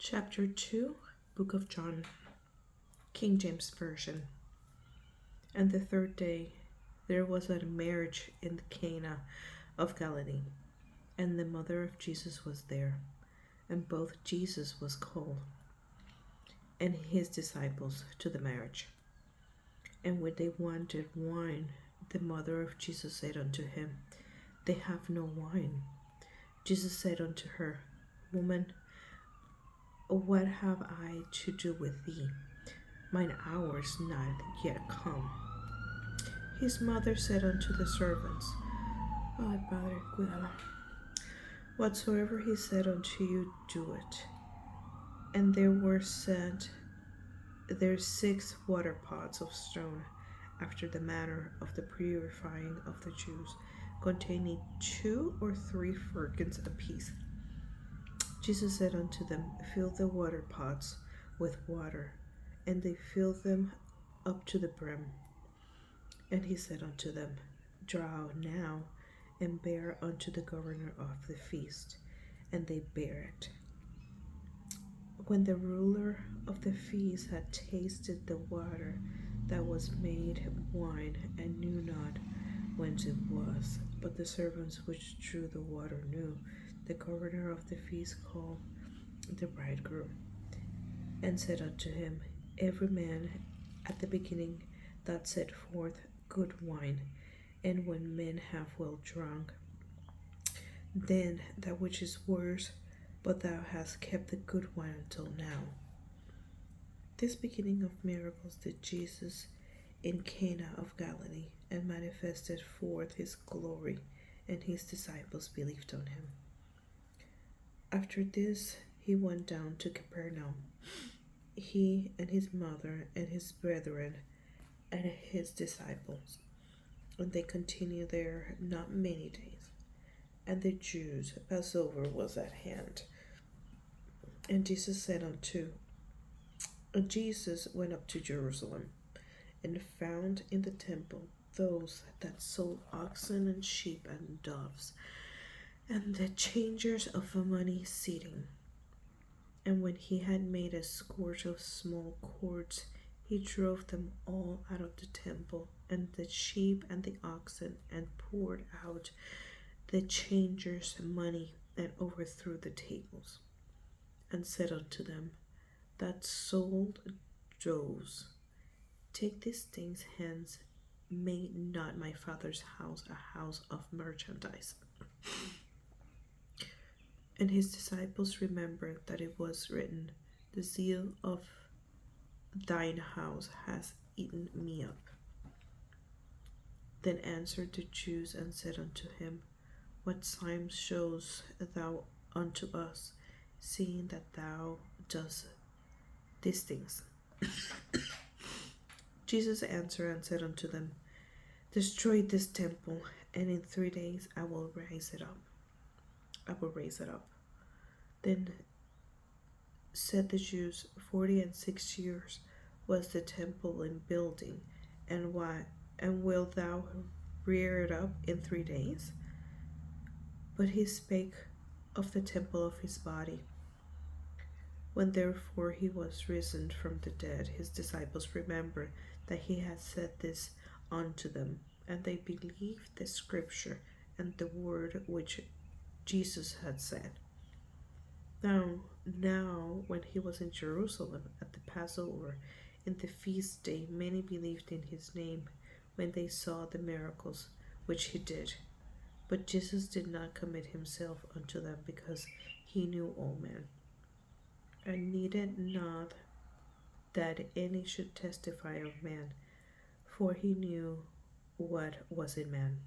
Chapter 2, Book of John, King James Version. And the third day there was a marriage in Cana of Galilee, and the mother of Jesus was there, and both Jesus was called, and his disciples to the marriage. And when they wanted wine, the mother of Jesus said unto him, They have no wine. Jesus said unto her, Woman, what have I to do with thee? Mine hour is not yet come. His mother said unto the servants, Ay, Padre, cuídala. Whatsoever he said unto you, do it. And there were set there 6 water pots of stone, after the manner of the purifying of the Jews, containing 2 or 3 firkins apiece. Jesus said unto them, Fill the water pots with water. And they filled them up to the brim. And he said unto them, Draw now, and bear unto the governor of the feast. And they bare it. When the ruler of the feast had tasted the water that was made wine, and knew not whence it was, but the servants which drew the water knew, the governor of the feast called the bridegroom, and said unto him, Every man at the beginning that set forth good wine, and when men have well drunk, then that which is worse, but thou hast kept the good wine until now. This beginning of miracles did Jesus in Cana of Galilee, and manifested forth his glory, and his disciples believed on him. After this he went down to Capernaum, he and his mother and his brethren and his disciples. And they continued there not many days. And the Jews' Passover was at hand. And Jesus went up to Jerusalem, and found in the temple those that sold oxen and sheep and doves, and the changers of money sitting. And when he had made a scourge of small cords, he drove them all out of the temple, and the sheep and the oxen, and poured out the changers' money, and overthrew the tables, and said unto them that sold doves, Take these things hence, make not my Father's house a house of merchandise. And his disciples remembered that it was written, The zeal of thine house has eaten me up. Then answered the Jews and said unto him, What sign shows thou unto us, seeing that thou dost these things? Jesus answered and said unto them, Destroy this temple, and in 3 days I will raise it up. Then said the Jews, 46 years was the temple in building, and wilt thou rear it up in 3 days? But he spake of the temple of his body. When therefore he was risen from the dead, his disciples remembered that he had said this unto them, and they believed the scripture and the word which Jesus had said. Now when he was in Jerusalem at the Passover, in the feast day, many believed in his name, when they saw the miracles which he did. But Jesus did not commit himself unto them, because he knew all men, and needed not that any should testify of man, for he knew what was in man.